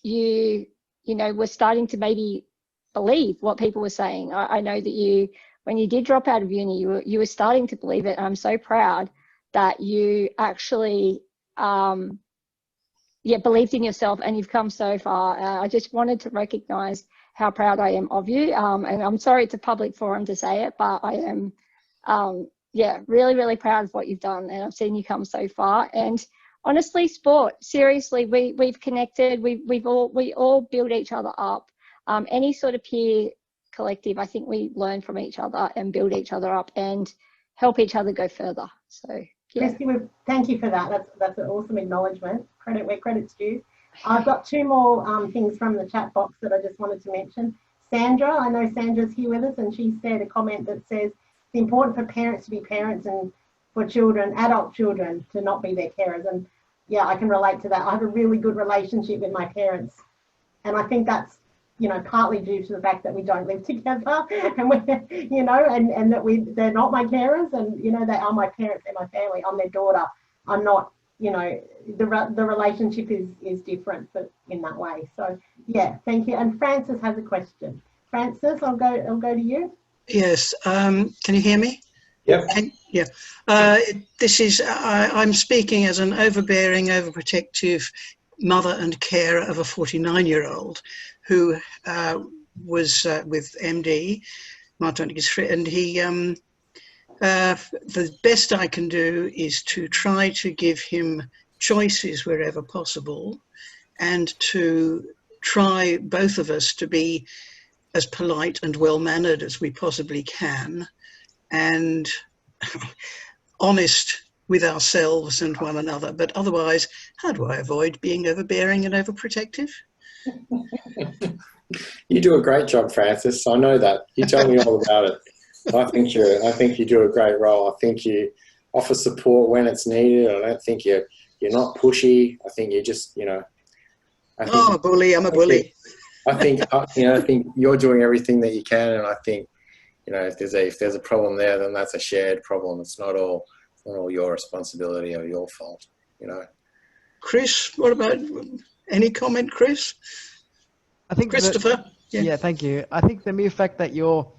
Speaker 3: you were starting to maybe believe what people were saying. I know that when you did drop out of uni, you were starting to believe it. I'm so proud that you actually believed in yourself, and you've come so far. I just wanted to recognise how proud I am of you, and I'm sorry it's a public forum to say it, but I am really, really proud of what you've done, and I've seen you come so far. And honestly, sport, seriously, we've connected, we all build each other up. Any sort of peer collective, I think we learn from each other and build each other up and help each other go further. So yeah.
Speaker 1: Kristie, thank you for that. That's an awesome acknowledgement. Credit where credit's due. I've got two more things from the chat box that I just wanted to mention. Sandra, I know Sandra's here with us, and she said a comment that says it's important for parents to be parents and for children, adult children, to not be their carers. And yeah, I can relate to that. I have a really good relationship with my parents, and I think that's partly due to the fact that we don't live together, and and that they're not my carers, and they are my parents, they're my family, I'm their daughter. I'm not, the relationship is different, but in that way. So yeah, thank you. And Francis has a question. Francis, I'll go to you.
Speaker 10: Yes. Can you hear me?
Speaker 5: Yep.
Speaker 10: This is I'm speaking as an overbearing, overprotective mother and carer of a 49-year-old who was with MD, Martin, and he, the best I can do is to try to give him choices wherever possible, and to try, both of us, to be as polite and well-mannered as we possibly can, and honest with ourselves and one another. But otherwise, how do I avoid being overbearing and overprotective?
Speaker 5: You do a great job, Francis. I know that. You tell me all about it. I think you do a great role. I think you offer support when it's needed. I don't think you're not pushy. I think you just,
Speaker 10: I'm a bully. I'm a bully.
Speaker 5: I think you're doing everything that you can, and I think, if there's a problem there, then that's a shared problem. It's not all your responsibility or your fault.
Speaker 10: Chris, what about any comment, Chris?
Speaker 4: I think
Speaker 10: Christopher.
Speaker 4: Yeah, thank you. I think the mere fact that you're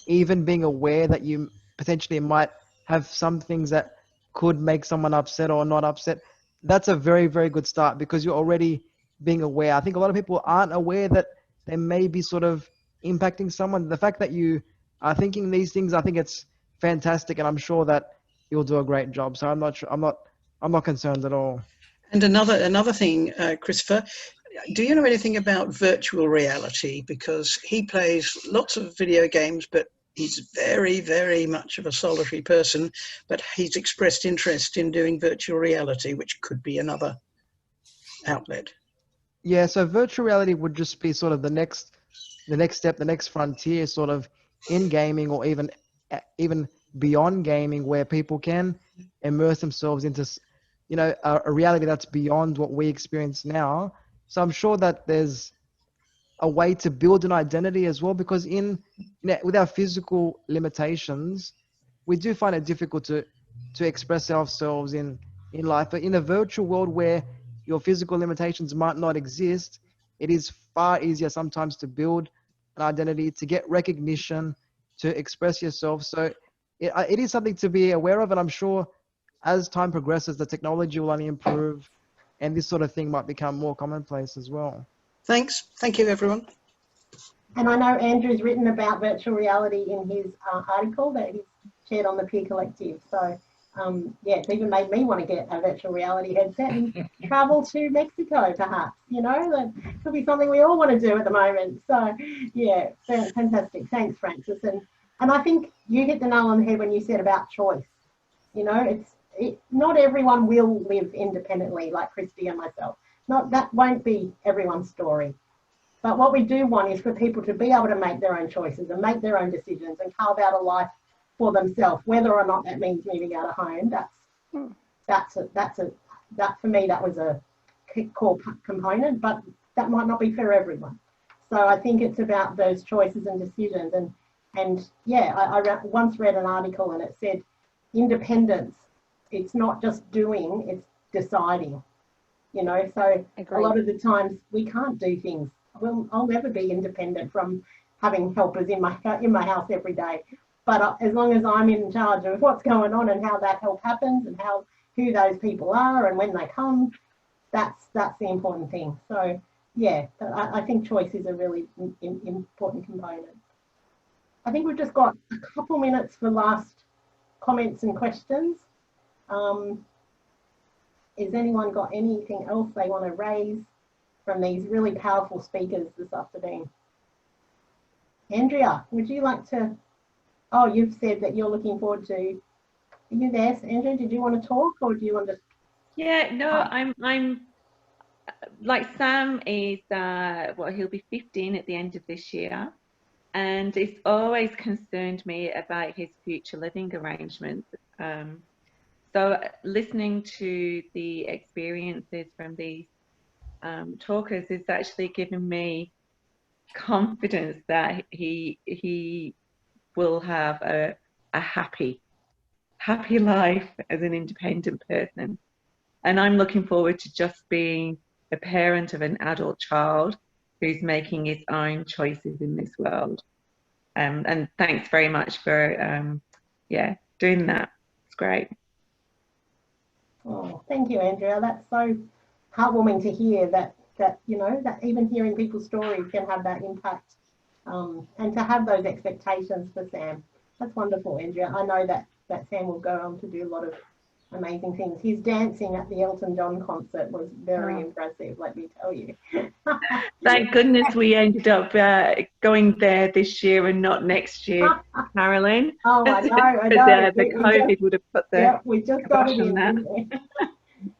Speaker 4: even being aware that you potentially might have some things that could make someone upset or not upset, that's a very, very good start, because you're already being aware. I think a lot of people aren't aware that they may be sort of impacting someone. The fact that you are thinking these things, I think it's fantastic, and I'm sure that you'll do a great job. So I'm not concerned at all.
Speaker 10: And another thing, Christopher, do you know anything about virtual reality? Because he plays lots of video games, but he's very, very much of a solitary person, but he's expressed interest in doing virtual reality, which could be another outlet.
Speaker 4: Yeah, so virtual reality would just be sort of the next step, the next frontier sort of in gaming, or even beyond gaming, where people can immerse themselves into, a reality that's beyond what we experience now. So I'm sure that there's a way to build an identity as well, because with our physical limitations, we do find it difficult to express ourselves in life. But in a virtual world where your physical limitations might not exist, it is far easier sometimes to build an identity, to get recognition, to express yourself. So it is something to be aware of, and I'm sure as time progresses, the technology will only improve, and this sort of thing might become more commonplace as well.
Speaker 10: Thanks. Thank you, everyone.
Speaker 1: And I know Andrew's written about virtual reality in his article that he's shared on the Peer Collective. So, yeah, it's even made me want to get a virtual reality headset and travel to Mexico, perhaps. You know, that could be something we all want to do at the moment. So, yeah, fantastic. Thanks, Francis. And I think you hit the nail on the head when you said about choice. You know, not everyone will live independently like Kristie and myself. That won't be everyone's story. But what we do want is for people to be able to make their own choices and make their own decisions and carve out a life for themselves, whether or not that means moving out of home. That for me, that was a core component, but that might not be for everyone. So I think it's about those choices and decisions. And yeah, I once read an article and it said independence, it's not just doing, it's deciding. You know, so a lot of the times we can't do things. I'll never be independent from having helpers in my house every day. But as long as I'm in charge of what's going on and how that help happens and who those people are and when they come, that's the important thing. So yeah, I think choice is a really important component. I think we've just got a couple minutes for last comments and questions. Has anyone got anything else they want to raise from these really powerful speakers this afternoon? Andrea, would you like to, oh, you've said that you're looking forward to, are you there, Andrea? Did you want to talk or do you want to?
Speaker 11: Yeah, no, I'm like Sam is, well, he'll be 15 at the end of this year. And it's always concerned me about his future living arrangements. So listening to the experiences from these talkers is actually giving me confidence that he will have a happy life as an independent person. And I'm looking forward to just being a parent of an adult child who's making his own choices in this world. And thanks very much for doing that. It's great.
Speaker 1: Oh, thank you, Andrea. That's so heartwarming to hear that you know, that even hearing people's stories can have that impact, and to have those expectations for Sam. That's wonderful, Andrea. I know that Sam will go on to do a lot of amazing things. His dancing at the Elton John concert was very impressive, let me tell you.
Speaker 11: Thank goodness we ended up going there this year and not next year, Carolyn.
Speaker 1: Oh, I know.
Speaker 11: The COVID would have put the
Speaker 1: yeah, we just got it in,
Speaker 11: that.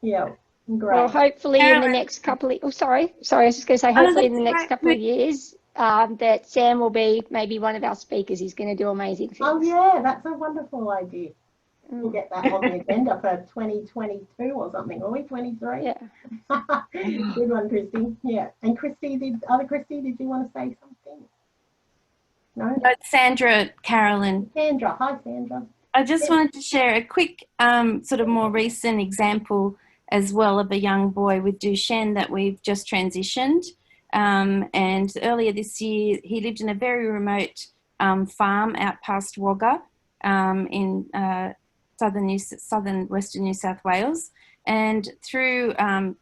Speaker 1: Yeah, great.
Speaker 3: Well, hopefully in the next couple of, sorry, I was just going to say, hopefully in the next couple of years, that Sam will be maybe one of our speakers. He's going to do amazing things.
Speaker 1: Oh yeah, that's a wonderful idea. We'll get that on the agenda for 2022 or something, will we? 23?
Speaker 3: Yeah.
Speaker 1: Good one, Kristie. Yeah. And Kristie, did you want to say something? No?
Speaker 12: No, it's Sandra, Carolyn.
Speaker 1: Sandra. Hi, Sandra.
Speaker 12: I just wanted to share a quick sort of more recent example as well of a young boy with Duchenne that we've just transitioned. And earlier this year, he lived in a very remote farm out past Wagga in southern Western New South Wales. And through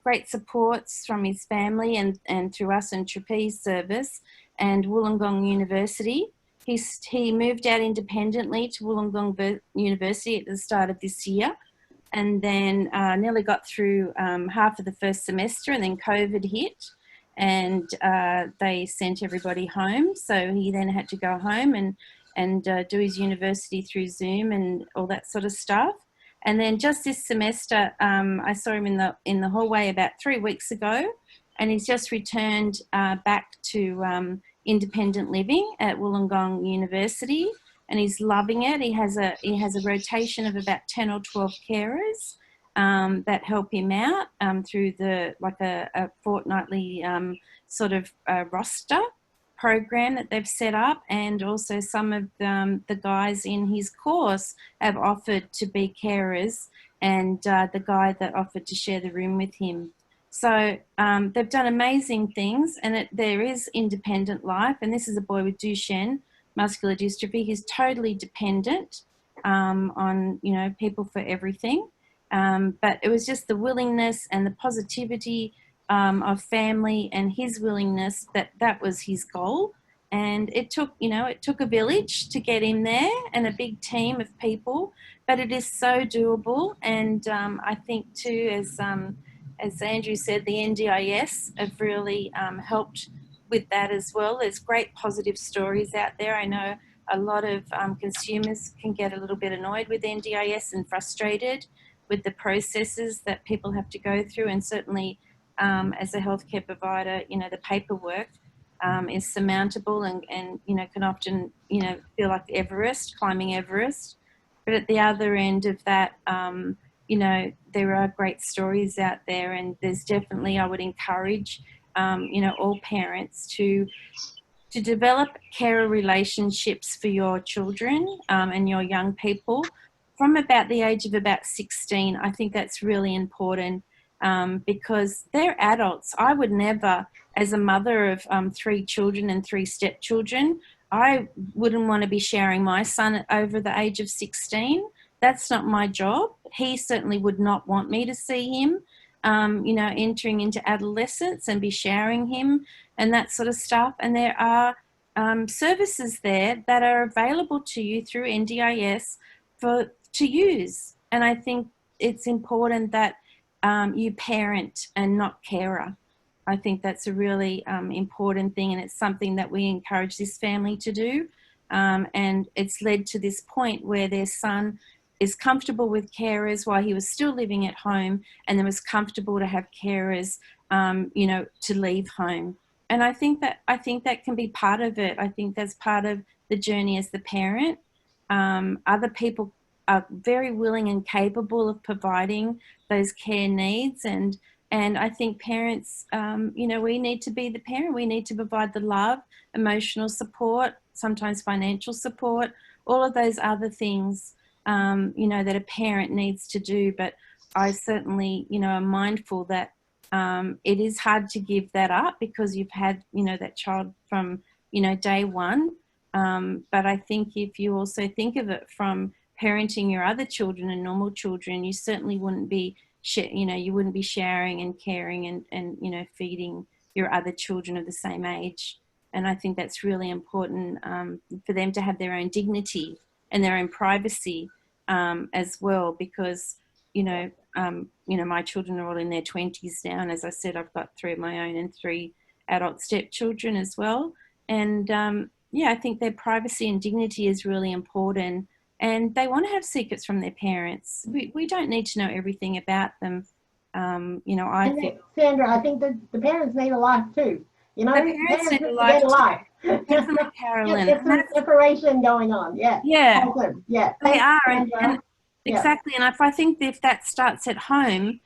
Speaker 12: great supports from his family and through us and Trapeze Service and Wollongong University, he moved out independently to Wollongong University at the start of this year, and then nearly got through half of the first semester, and then COVID hit, and they sent everybody home. So he then had to go home and do his university through Zoom and all that sort of stuff. And then just this semester, I saw him in the hallway about 3 weeks ago, and he's just returned back to independent living at Wollongong University, and he's loving it. He has a rotation of about 10 or 12 carers that help him out through a fortnightly sort of roster program that they've set up, and also some of the guys in his course have offered to be carers, and the guy that offered to share the room with him. So they've done amazing things, and there is independent life, and this is a boy with Duchenne muscular dystrophy. He's totally dependent on, you know, people for everything. But it was just the willingness and the positivity of family and his willingness that was his goal. And it took, you know, it took a village to get him there and a big team of people, but it is so doable. And I think too, as Andrew said, the NDIS have really helped with that as well. There's great positive stories out there. I know a lot of consumers can get a little bit annoyed with NDIS and frustrated with the processes that people have to go through. And certainly as a healthcare provider, you know, the paperwork is surmountable and, you know, can often, you know, feel like Everest, climbing Everest. But at the other end of that, you know, there are great stories out there, and there's definitely, I would encourage, you know, all parents to develop carer relationships for your children and your young people from about the age of about 16. I think that's really important because they're adults. I would never, as a mother of 3 children and 3 stepchildren, I wouldn't want to be sharing my son over the age of 16. That's not my job. He certainly would not want me to see him, you know, entering into adolescence and be sharing him and that sort of stuff. And there are services there that are available to you through NDIS to use. And I think it's important that you parent and not carer. I think that's a really important thing, and it's something that we encourage this family to do. And it's led to this point where their son is comfortable with carers while he was still living at home, and then was comfortable to have carers, you know, to leave home. And I think that can be part of it. I think that's part of the journey as the parent. Other people are very willing and capable of providing those care needs, and I think parents, you know, we need to be the parent. We need to provide the love, emotional support, sometimes financial support, all of those other things, you know, that a parent needs to do. But I certainly, you know, am mindful that it is hard to give that up because you've had, you know, that child from, you know, day one. But I think if you also think of it from parenting your other children and normal children, you certainly wouldn't be, you know, you wouldn't be sharing and caring and, you know, feeding your other children of the same age. And I think that's really important for them to have their own dignity and their own privacy as well, because, you know, my children are all in their 20s now. And as I said, I've got 3 of my own and 3 adult stepchildren as well. And yeah, I think their privacy and dignity is really important. And they want to have secrets from their parents. We don't need to know everything about them. You know, I think,
Speaker 1: Sandra, I think that the parents need a life too. You know,
Speaker 12: the parents need a life too. Definitely, Carolyn.
Speaker 1: There's some separation going on. Yeah.
Speaker 12: Yeah.
Speaker 1: Awesome. Yeah.
Speaker 12: They are.
Speaker 1: Sandra.
Speaker 12: Exactly. And I think if that starts at home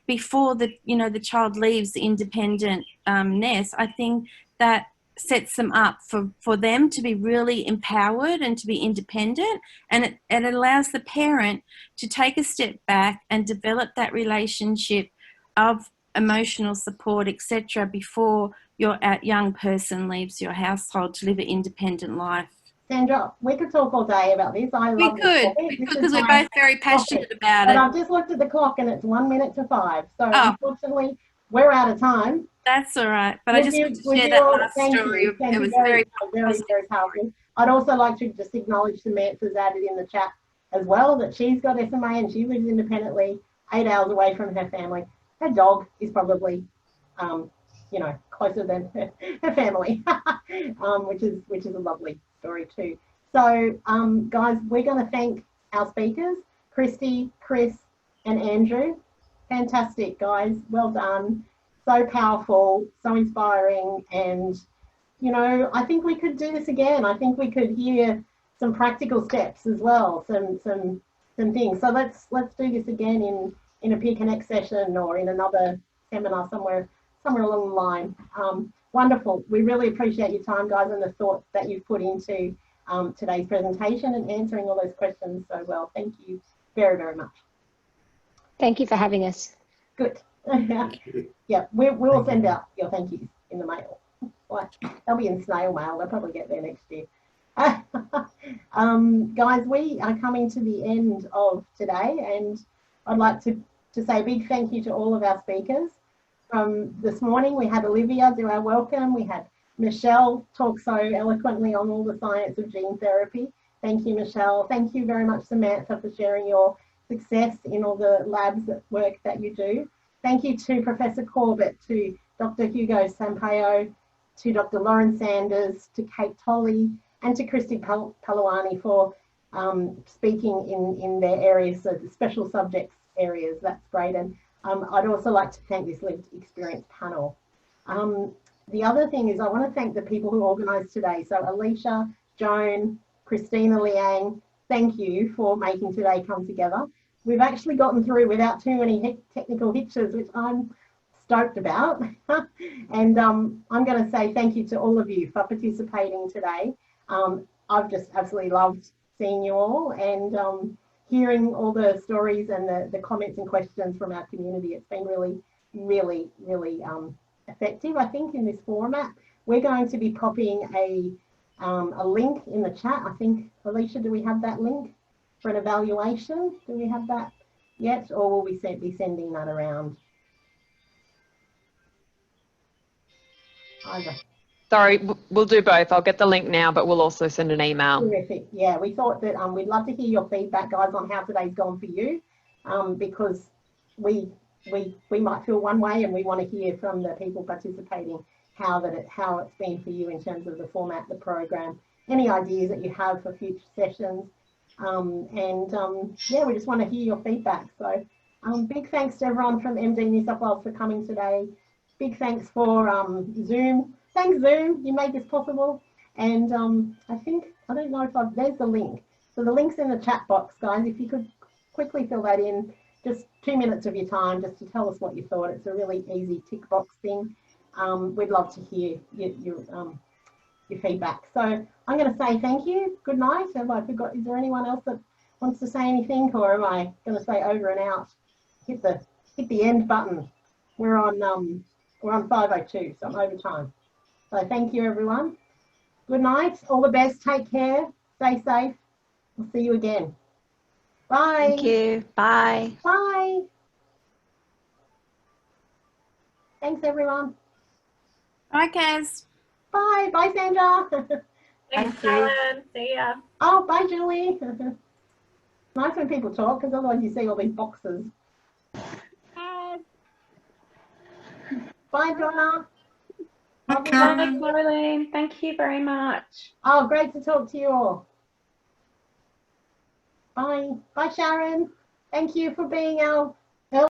Speaker 12: before the, you know, the child leaves the independent nest, I think that sets them up for them to be really empowered and to be independent, and it allows the parent to take a step back and develop that relationship of emotional support, etc., before your young person leaves your household to live an independent life.
Speaker 1: Sandra, we could talk all day about this.
Speaker 12: We could, because we're both very passionate about it.
Speaker 1: But I've just looked at the clock and it's 1 minute to 5. So unfortunately, we're out of time.
Speaker 12: That's all right. But I just want to share that last story. It was very
Speaker 1: powerful. I'd also like to just acknowledge Samantha's added in the chat as well that she's got SMA and she lives independently, 8 hours away from her family. Her dog is probably, you know, closer than her family, which is a lovely story too. So, guys, we're going to thank our speakers, Kristie, Chris, and Andrew. Fantastic, guys. Well done. So powerful, so inspiring, and you know, I think we could do this again. I think we could hear some practical steps as well, some things. So let's do this again in a Peer Connect session or in another seminar somewhere along the line. Wonderful. We really appreciate your time, guys, and the thought that you've put into today's presentation and answering all those questions so well. Thank you very, very much.
Speaker 3: Thank you for having us.
Speaker 1: Good. Yeah, we will send out your thank yous in the mail. Well, they'll be in snail mail. They'll probably get there next year. Guys, we are coming to the end of today, and I'd like to say a big thank you to all of our speakers. From this morning, we had Olivia do our welcome. We had Michelle talk so eloquently on all the science of gene therapy. Thank you, Michelle. Thank you very much, Samantha, for sharing your success in all the labs work that you do. Thank you to Professor Corbett, to Dr. Hugo Sampaio, to Dr. Lauren Sanders, to Kate Tolley, and to Kristie Palawani for speaking in their areas, so the special subjects areas. That's great. And I'd also like to thank this lived experience panel. The other thing is I want to thank the people who organised today. So Alicia, Joan, Christina Liang, thank you for making today come together. We've actually gotten through without too many technical hitches, which I'm stoked about. And I'm going to say thank you to all of you for participating today. I've just absolutely loved seeing you all and hearing all the stories and the comments and questions from our community. It's been really, really, really effective, I think, in this format. We're going to be popping a link in the chat. I think, Alicia, do we have that link for an evaluation? Do we have that yet, or will we be sending that around? Either.
Speaker 13: Sorry, we'll do both. I'll get the link now, but we'll also send an email.
Speaker 1: Terrific. Yeah, we thought that we'd love to hear your feedback, guys, on how today's gone for you, because we might feel one way, and we want to hear from the people participating how it's been for you in terms of the format, the program, any ideas that you have for future sessions, yeah, we just want to hear your feedback. So big thanks to everyone from MD New South Wales for coming today. Big thanks for Zoom. Thanks, Zoom. You made this possible. And I don't know if there's the link. So the link's in the chat box, guys. If you could quickly fill that in, just 2 minutes of your time just to tell us what you thought. It's a really easy tick box thing. We'd love to hear your feedback. So I'm going to say thank you. Good night. Have I forgot? Is there anyone else that wants to say anything, or am I going to say over and out? Hit the end button. We're on 5:02, so I'm over time. So thank you, everyone. Good night. All the best. Take care. Stay safe. We'll see you again. Bye.
Speaker 13: Thank you. Bye.
Speaker 1: Bye. Thanks, everyone.
Speaker 12: Bye, Kaz.
Speaker 1: Bye. Bye, Sandra.
Speaker 6: Thanks, Helen. See ya.
Speaker 1: Oh, bye, Julie. Nice when people talk, because otherwise you see all these boxes. Bye, Donna.
Speaker 11: Okay. Bye, Caroline. Thank you very much.
Speaker 1: Oh, great to talk to you all. Bye. Bye, Sharon. Thank you for being our